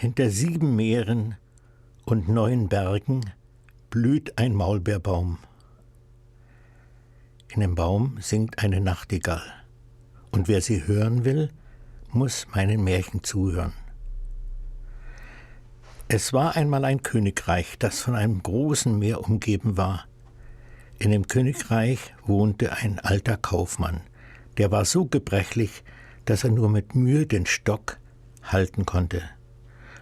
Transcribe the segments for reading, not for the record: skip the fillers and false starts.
Hinter 7 Meeren und 9 Bergen blüht ein Maulbeerbaum. In dem Baum singt eine Nachtigall. Und wer sie hören will, muss meinen Märchen zuhören. Es war einmal ein Königreich, das von einem großen Meer umgeben war. In dem Königreich wohnte ein alter Kaufmann, der war so gebrechlich, dass er nur mit Mühe den Stock halten konnte,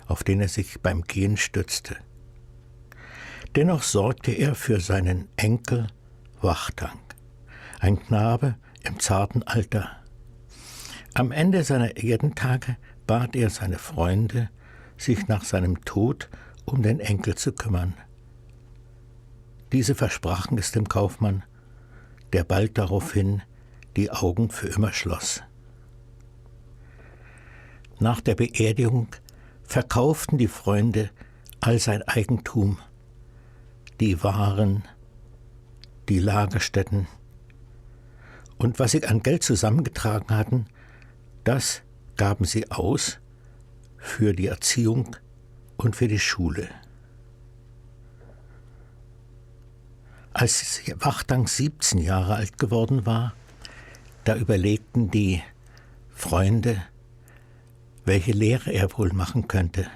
auf den er sich beim Gehen stützte. Dennoch sorgte er für seinen Enkel Wachtang, ein Knabe im zarten Alter. Am Ende seiner Erdentage bat er seine Freunde, sich nach seinem Tod um den Enkel zu kümmern. Diese versprachen es dem Kaufmann, der bald daraufhin die Augen für immer schloss. Nach der Beerdigung verkauften die Freunde all sein Eigentum, die Waren, die Lagerstätten und was sie an Geld zusammengetragen hatten, das gaben sie aus für die Erziehung und für die Schule. Als Wachtang 17 Jahre alt geworden war, da überlegten die Freunde, welche Lehre er wohl machen könnte.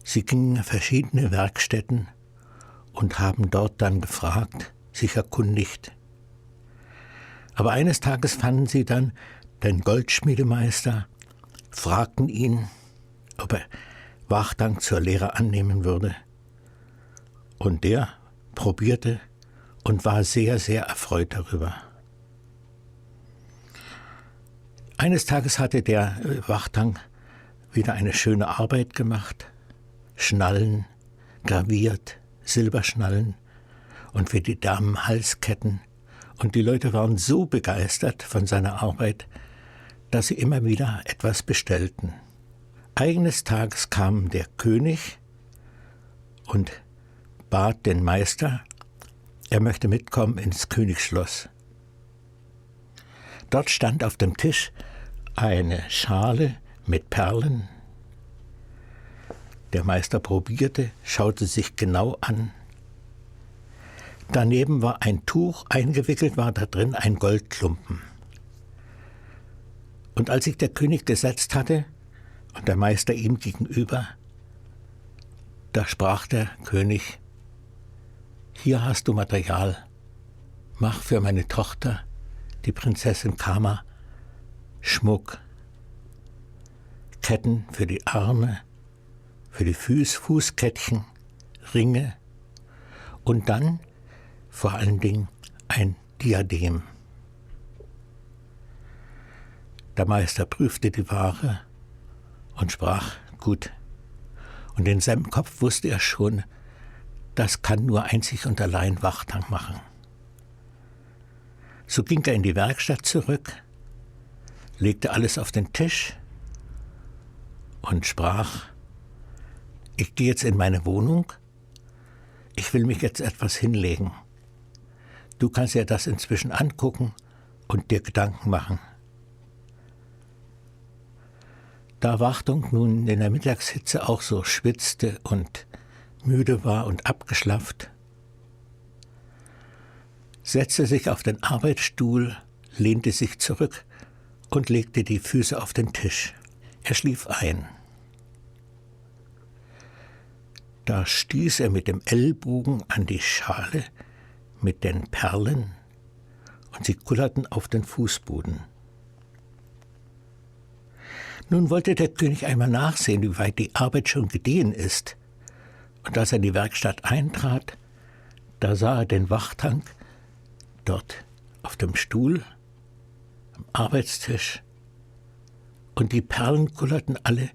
Sie gingen in verschiedene Werkstätten und haben dort dann gefragt, sich erkundigt. Aber eines Tages fanden sie dann den Goldschmiedemeister, fragten ihn, ob er Wachtang zur Lehre annehmen würde. Und der probierte und war sehr, sehr erfreut darüber. Eines Tages hatte der Wachtang wieder eine schöne Arbeit gemacht, Schnallen, graviert, Silberschnallen und für die Damen Halsketten. Und die Leute waren so begeistert von seiner Arbeit, dass sie immer wieder etwas bestellten. Eines Tages kam der König und bat den Meister, er möchte mitkommen ins Königsschloss. Dort stand auf dem Tisch eine Schale mit Perlen. Der Meister probierte, schaute sich genau an. Daneben war ein Tuch, eingewickelt war da drin ein Goldklumpen. Und als sich der König gesetzt hatte und der Meister ihm gegenüber, da sprach der König: Hier hast du Material, mach für meine Tochter, die Prinzessin Kama, Schmuck, Ketten für die Arme, für die Fußkettchen, Ringe und dann vor allen Dingen ein Diadem. Der Meister prüfte die Ware und sprach: Gut. Und in seinem Kopf wusste er schon, das kann nur einzig und allein Wachtang machen. So ging er in die Werkstatt zurück, legte alles auf den Tisch und sprach: Ich gehe jetzt in meine Wohnung, ich will mich jetzt etwas hinlegen. Du kannst ja das inzwischen angucken und dir Gedanken machen. Da Wachtang nun in der Mittagshitze auch so schwitzte und müde war und abgeschlafft, setzte sich auf den Arbeitsstuhl, lehnte sich zurück und legte die Füße auf den Tisch. Er schlief ein. Da stieß er mit dem Ellbogen an die Schale mit den Perlen und sie kullerten auf den Fußboden. Nun wollte der König einmal nachsehen, wie weit die Arbeit schon gediehen ist. Und als er in die Werkstatt eintrat, da sah er den Wachtang dort auf dem Stuhl, am Arbeitstisch, und die Perlen kullerten alle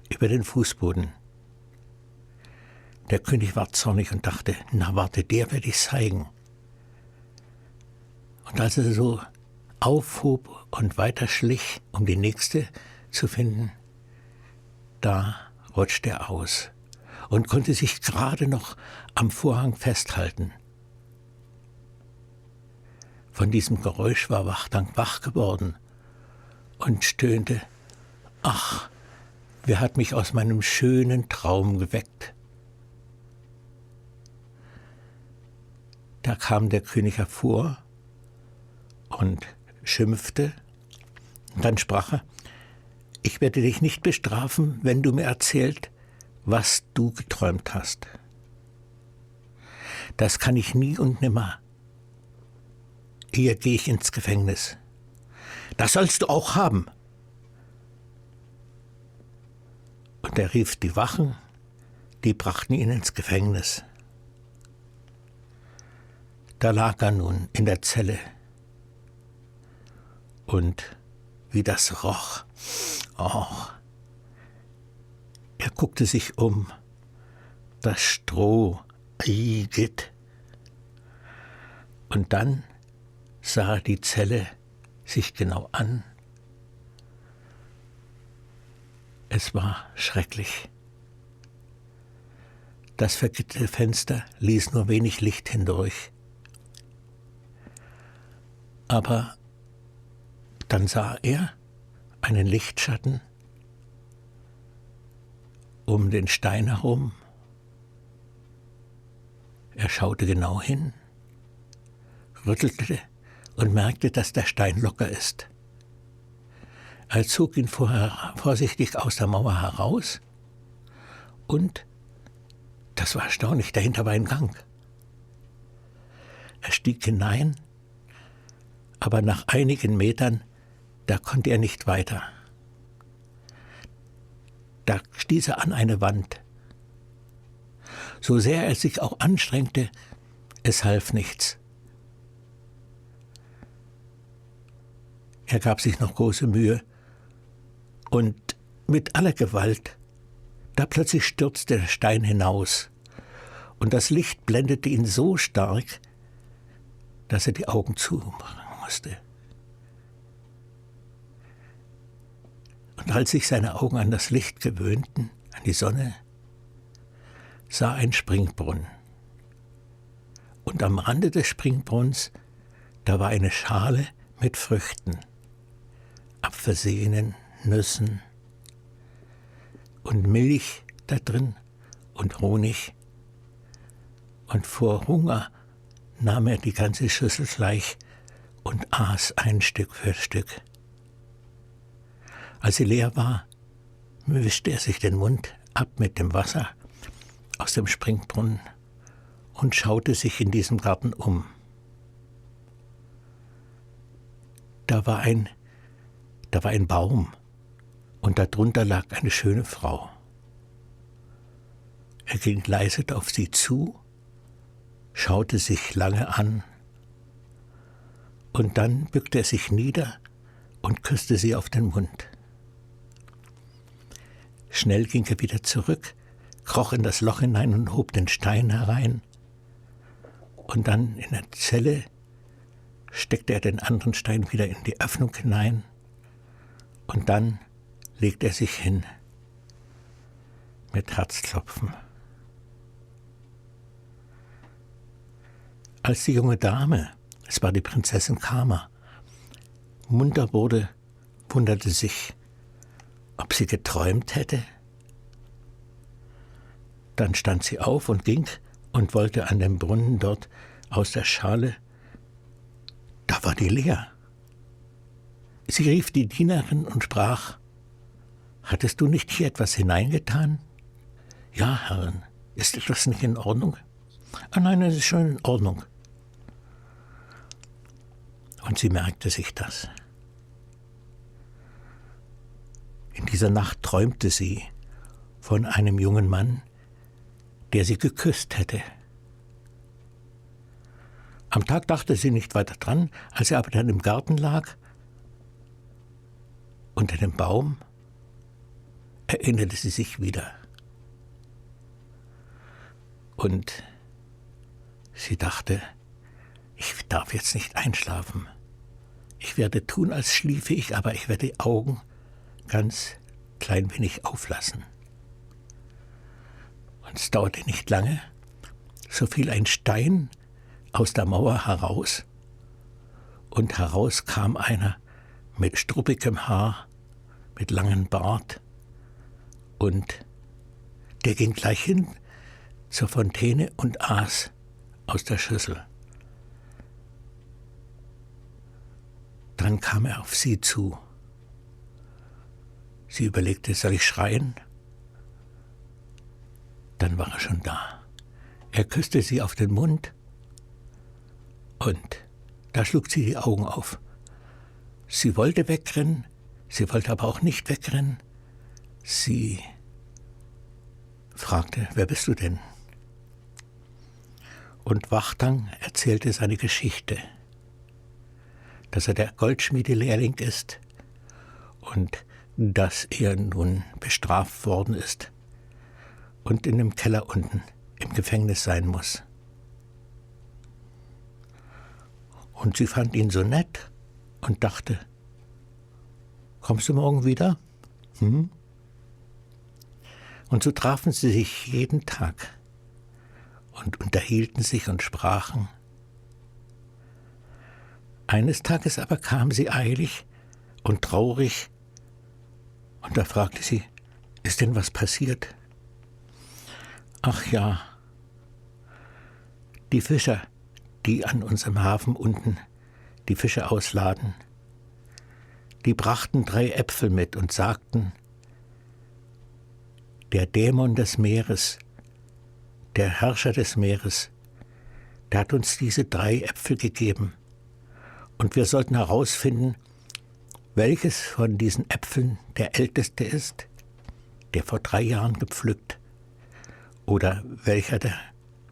über den Fußboden. Der König war zornig und dachte: Na warte, der werde ich zeigen. Und als er so aufhob und weiter schlich, um die nächste zu finden, da rutschte er aus und konnte sich gerade noch am Vorhang festhalten. Von diesem Geräusch war Wachtang wach geworden und stöhnte: Ach, Wer hat mich aus meinem schönen Traum geweckt? Da kam der König hervor und schimpfte. Und dann sprach er: Ich werde dich nicht bestrafen, wenn du mir erzählst, was du geträumt hast. Das kann ich nie und nimmer. Hier gehe ich ins Gefängnis. Das sollst du auch haben. Und er rief die Wachen, die brachten ihn ins Gefängnis. Da lag er nun in der Zelle. Und wie das roch, er guckte sich um, das Stroh, Igitt. Und dann sah er die Zelle sich genau an. Es war schrecklich. Das vergitterte Fenster ließ nur wenig Licht hindurch. Aber dann sah er einen Lichtschatten um den Stein herum. Er schaute genau hin, rüttelte und merkte, dass der Stein locker ist. Er zog ihn vorsichtig aus der Mauer heraus und, das war erstaunlich, dahinter war ein Gang. Er stieg hinein, aber nach einigen Metern, da konnte er nicht weiter. Da stieß er an eine Wand. So sehr er sich auch anstrengte, es half nichts. Er gab sich noch große Mühe und mit aller Gewalt, da plötzlich stürzte der Stein hinaus und das Licht blendete ihn so stark, dass er die Augen zumachen musste. Und als sich seine Augen an das Licht gewöhnten, an die Sonne, sah ein Springbrunnen. Und am Rande des Springbrunnens, da war eine Schale mit Früchten, Apfelsinen, Nüssen und Milch da drin und Honig. Und vor Hunger nahm er die ganze Schüssel gleich und aß ein Stück für Stück. Als sie leer war, wischte er sich den Mund ab mit dem Wasser aus dem Springbrunnen und schaute sich in diesem Garten um. Da war ein Baum und darunter lag eine schöne Frau. Er ging leise auf sie zu, schaute sich lange an und dann bückte er sich nieder und küsste sie auf den Mund. Schnell ging er wieder zurück, kroch in das Loch hinein und hob den Stein herein. Und dann in der Zelle steckte er den anderen Stein wieder in die Öffnung hinein. Und dann legte er sich hin mit Herzklopfen. Als die junge Dame, es war die Prinzessin Kama, munter wurde, wunderte sich, ob sie geträumt hätte. Dann stand sie auf und ging und wollte an dem Brunnen dort aus der Schale. Da war die leer. Sie rief die Dienerin und sprach: Hattest du nicht hier etwas hineingetan? Ja, Herrin. Ist etwas nicht in Ordnung? Nein, es ist schon in Ordnung. Und sie merkte sich das. In dieser Nacht träumte sie von einem jungen Mann, der sie geküsst hätte. Am Tag dachte sie nicht weiter dran, als sie aber dann im Garten lag, unter dem Baum, erinnerte sie sich wieder. Und sie dachte, ich darf jetzt nicht einschlafen. Ich werde tun, als schliefe ich, aber ich werde die Augen ganz klein wenig auflassen. Und es dauerte nicht lange, so fiel ein Stein aus der Mauer heraus und heraus kam einer mit struppigem Haar, mit langem Bart Und der ging gleich hin zur Fontäne und aß aus der Schüssel. Dann kam er auf sie zu. Sie überlegte, soll ich schreien? Dann war er schon da. Er küsste sie auf den Mund und da schlug sie die Augen auf. Sie wollte wegrennen, sie wollte aber auch nicht wegrennen. Sie fragte, wer bist du denn? Und Wachtang erzählte seine Geschichte, dass er der Goldschmiedelehrling ist und dass er nun bestraft worden ist und in dem Keller unten im Gefängnis sein muss. Und sie fand ihn so nett und dachte, kommst du morgen wieder? Und so trafen sie sich jeden Tag und unterhielten sich und sprachen. Eines Tages aber kam sie eilig und traurig, und da fragte sie, ist denn was passiert? Ach ja, die Fischer, die an unserem Hafen unten die Fische ausladen, die brachten 3 Äpfel mit und sagten, der Dämon des Meeres, der Herrscher des Meeres, der hat uns diese 3 Äpfel gegeben. Und wir sollten herausfinden, welches von diesen Äpfeln der älteste ist, der vor 3 Jahren gepflückt, oder welcher der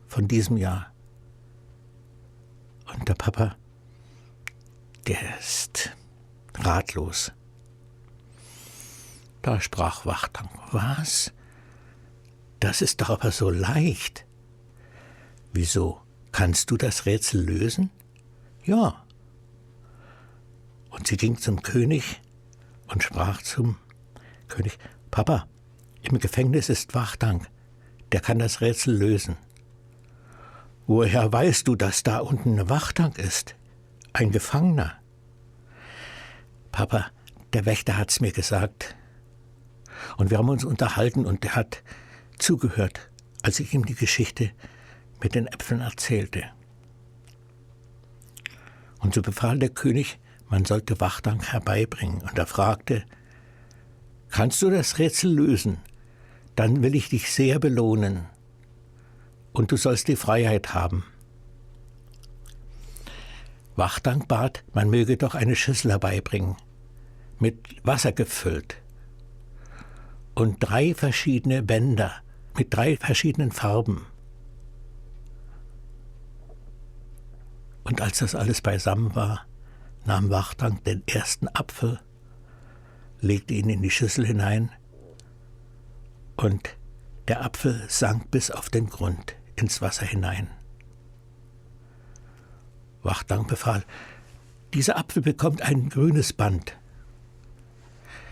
von diesem Jahr. Und der Papa, der ist ratlos. Da sprach Wachtang, was? Das ist doch aber so leicht. Wieso? Kannst du das Rätsel lösen? Ja. Und sie ging zum König und sprach zum König, Papa, im Gefängnis ist Wachtang, der kann das Rätsel lösen. Woher weißt du, dass da unten eine Wachtang ist? Ein Gefangener. Papa, der Wächter hat's mir gesagt. Und wir haben uns unterhalten und er hat zugehört, als ich ihm die Geschichte mit den Äpfeln erzählte. Und so befahl der König, man sollte Wachtang herbeibringen. Und er fragte, kannst du das Rätsel lösen? Dann will ich dich sehr belohnen. Und du sollst die Freiheit haben. Wachtang bat, man möge doch eine Schüssel herbeibringen, mit Wasser gefüllt. Und 3 verschiedene Bänder mit 3 verschiedenen Farben. Und als das alles beisammen war, nahm Wachtang den ersten Apfel, legte ihn in die Schüssel hinein und der Apfel sank bis auf den Grund ins Wasser hinein. Wachtang befahl, dieser Apfel bekommt ein grünes Band.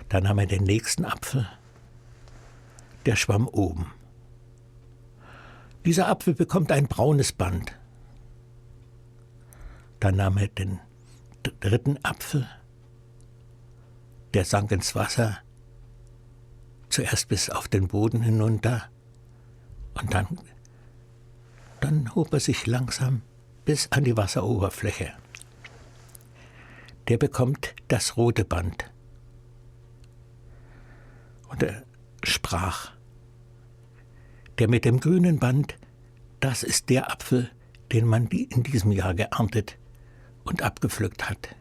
Dann nahm er den nächsten Apfel, der schwamm oben. Dieser Apfel bekommt ein braunes Band. Dann nahm er den 3. Apfel, der sank ins Wasser, zuerst bis auf den Boden hinunter und dann hob er sich langsam bis an die Wasseroberfläche. Der bekommt das rote Band. Und er sprach, der mit dem grünen Band, das ist der Apfel, den man in diesem Jahr geerntet und abgepflückt hat.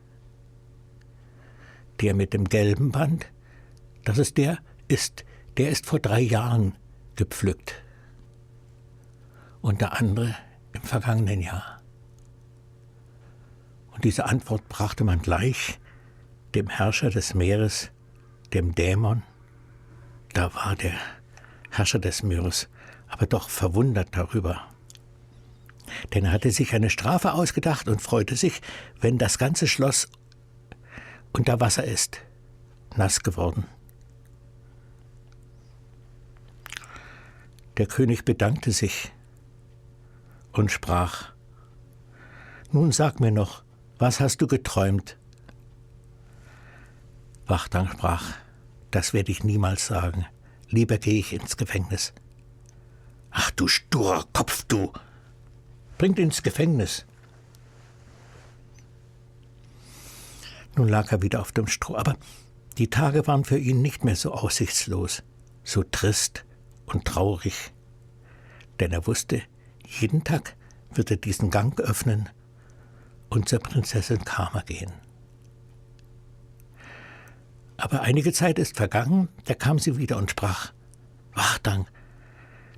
Der mit dem gelben Band, das ist der ist vor 3 Jahren gepflückt. Und der andere im vergangenen Jahr. Und diese Antwort brachte man gleich dem Herrscher des Meeres, dem Dämon. Da war der Herrscher des Meeres aber doch verwundert darüber. Denn er hatte sich eine Strafe ausgedacht und freute sich, wenn das ganze Schloss unter Wasser ist, nass geworden. Der König bedankte sich und sprach, nun sag mir noch, was hast du geträumt? Wachtang sprach, das werde ich niemals sagen, Lieber gehe ich ins Gefängnis. Ach du sturer Kopf, du! Bringt ihn ins Gefängnis. Nun lag er wieder auf dem Stroh, aber die Tage waren für ihn nicht mehr so aussichtslos, so trist und traurig. Denn er wusste, jeden Tag wird er diesen Gang öffnen und zur Prinzessin Kama gehen. Aber einige Zeit ist vergangen, da kam sie wieder und sprach: Wachtang,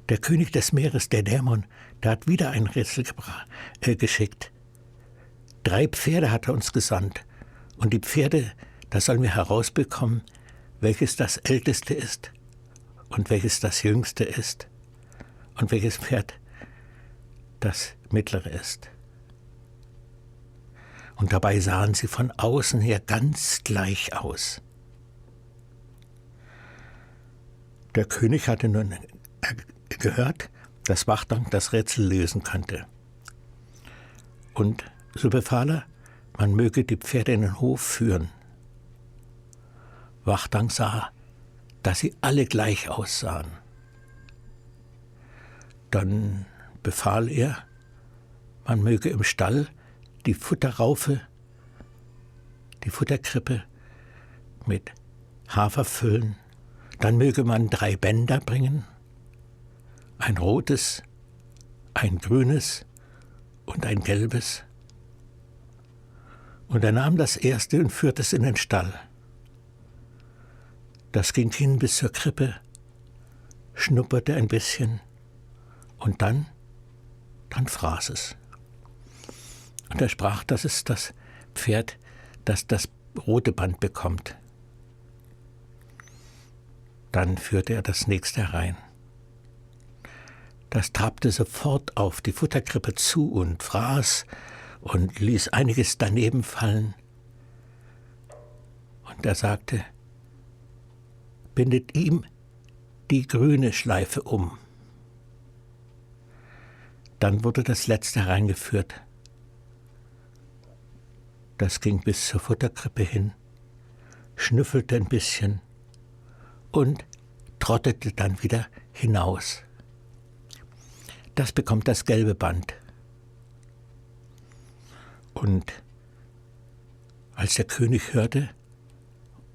der König des Meeres, der Dämon, der hat wieder ein Rätsel geschickt. 3 Pferde hat er uns gesandt. Und die Pferde, da sollen wir herausbekommen, welches das Älteste ist und welches das Jüngste ist und welches Pferd das Mittlere ist. Und dabei sahen sie von außen her ganz gleich aus. Der König hatte nun gehört, dass Wachtang das Rätsel lösen könnte. Und so befahl er, man möge die Pferde in den Hof führen. Wachtang sah, dass sie alle gleich aussahen. Dann befahl er, man möge im Stall die Futterraufe, die Futterkrippe mit Hafer füllen. Dann möge man 3 Bänder bringen, ein rotes, ein grünes und ein gelbes. Und er nahm das erste und führte es in den Stall. Das ging hin bis zur Krippe, schnupperte ein bisschen und dann fraß es. Und er sprach, das ist das Pferd, das das rote Band bekommt. Dann führte er das nächste herein. Das trabte sofort auf die Futterkrippe zu und fraß und ließ einiges daneben fallen. Und er sagte, bindet ihm die grüne Schleife um. Dann wurde das letzte hereingeführt. Das ging bis zur Futterkrippe hin, schnüffelte ein bisschen und trottete dann wieder hinaus. Das bekommt das gelbe Band. Und als der König hörte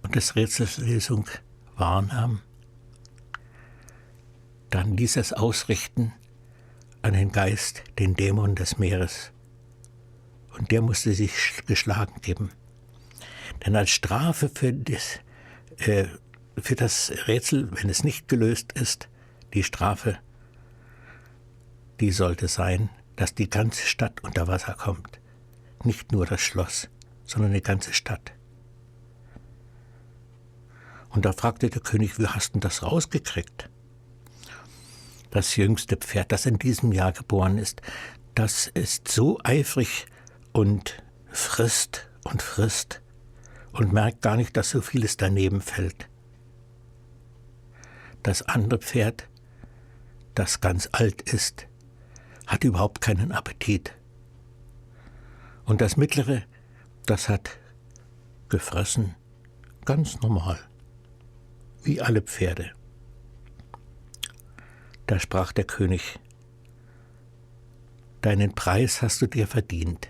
und des Rätsels Lösung wahrnahm, dann ließ er es ausrichten an den Geist, den Dämon des Meeres. Und der musste sich geschlagen geben. Denn als Strafe für das Rätsel, wenn es nicht gelöst ist, die Strafe, die sollte sein, dass die ganze Stadt unter Wasser kommt. Nicht nur das Schloss, sondern die ganze Stadt. Und da fragte der König, wie hast du das rausgekriegt? Das jüngste Pferd, das in diesem Jahr geboren ist, das ist so eifrig und frisst und merkt gar nicht, dass so vieles daneben fällt. Das andere Pferd, das ganz alt ist, hat überhaupt keinen Appetit. Und das mittlere, das hat gefressen, ganz normal, wie alle Pferde. Da sprach der König, deinen Preis hast du dir verdient.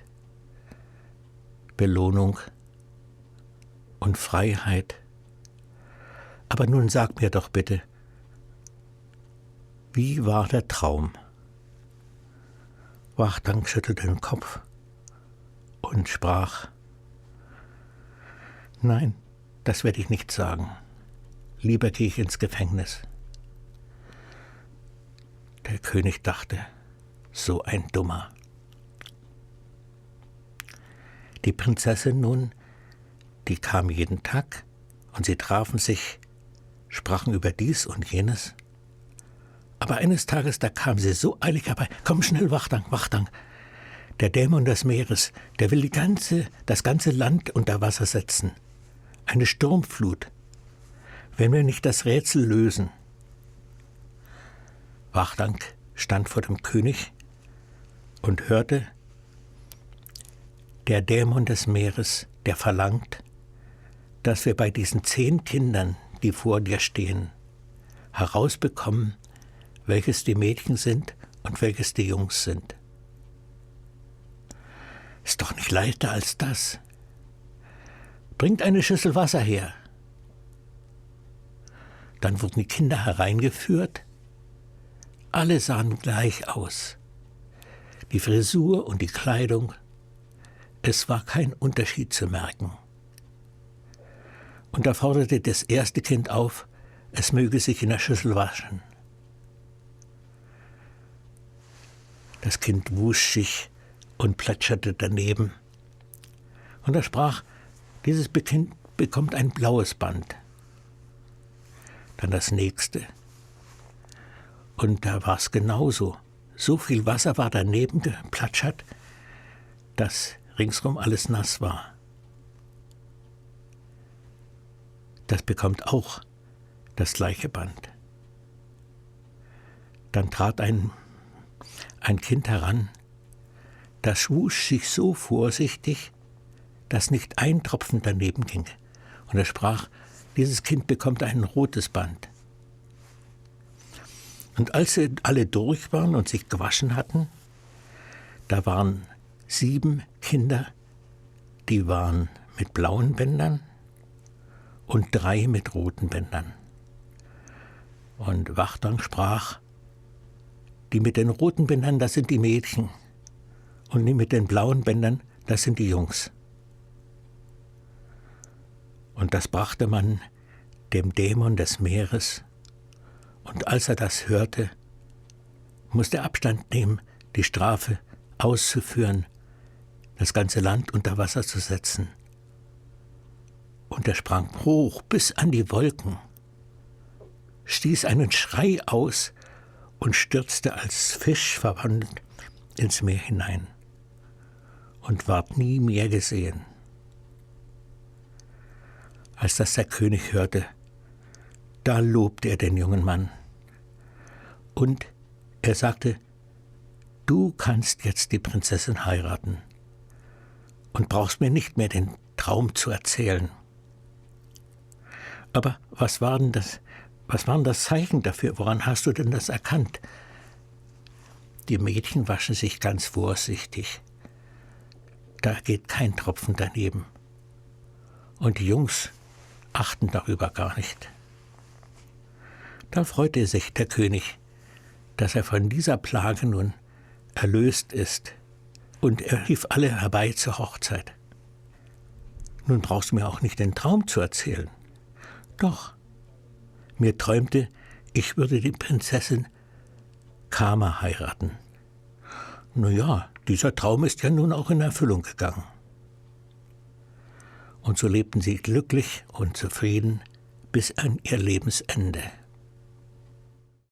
Belohnung und Freiheit. Aber nun sag mir doch bitte, wie war der Traum? Wachtang schüttelte den Kopf und sprach, nein, das werde ich nicht sagen. Lieber gehe ich ins Gefängnis. Der König dachte, so ein Dummer. Die Prinzessin nun, die kam jeden Tag und sie trafen sich, sprachen über dies und jenes. Aber eines Tages, da kam sie so eilig herbei, komm schnell, Wachtang, Wachtang. Der Dämon des Meeres, der will das ganze Land unter Wasser setzen. Eine Sturmflut, wenn wir nicht das Rätsel lösen. Wachtang stand vor dem König und hörte, der Dämon des Meeres, der verlangt, dass wir bei diesen 10 Kindern, die vor dir stehen, herausbekommen, welches die Mädchen sind und welches die Jungs sind. Ist doch nicht leichter als das. Bringt eine Schüssel Wasser her. Dann wurden die Kinder hereingeführt. Alle sahen gleich aus. Die Frisur und die Kleidung, es war kein Unterschied zu merken. Und da forderte das erste Kind auf, es möge sich in der Schüssel waschen. Das Kind wusch sich und plätscherte daneben. Und er sprach, dieses Kind bekommt ein blaues Band. Dann das nächste. Und da war es genauso. So viel Wasser war daneben geplatschert, dass ringsrum alles nass war. Das bekommt auch das gleiche Band. Dann trat ein Kind heran, das wusch sich so vorsichtig, dass nicht ein Tropfen daneben ging. Und er sprach, dieses Kind bekommt ein rotes Band. Und als sie alle durch waren und sich gewaschen hatten, da waren 7 Kinder, die waren mit blauen Bändern und 3 mit roten Bändern. Und Wachtang sprach, die mit den roten Bändern, das sind die Mädchen, und die mit den blauen Bändern, das sind die Jungs. Und das brachte man dem Dämon des Meeres, und als er das hörte, musste er Abstand nehmen, die Strafe auszuführen, das ganze Land unter Wasser zu setzen. Und er sprang hoch bis an die Wolken, stieß einen Schrei aus und stürzte als Fisch verwandelt ins Meer hinein und ward nie mehr gesehen. Als das der König hörte, da lobte er den jungen Mann. Und er sagte, du kannst jetzt die Prinzessin heiraten und brauchst mir nicht mehr den Traum zu erzählen. Aber was war denn das Zeichen dafür? Woran hast du denn das erkannt? Die Mädchen waschen sich ganz vorsichtig. Da geht kein Tropfen daneben. Und die Jungs achten darüber gar nicht. Da freute sich der König, dass er von dieser Plage nun erlöst ist, und er rief alle herbei zur Hochzeit. Nun brauchst du mir auch nicht den Traum zu erzählen. Doch, mir träumte, ich würde die Prinzessin Kama heiraten. Ja, dieser Traum ist ja nun auch in Erfüllung gegangen. Und so lebten sie glücklich und zufrieden bis an ihr Lebensende.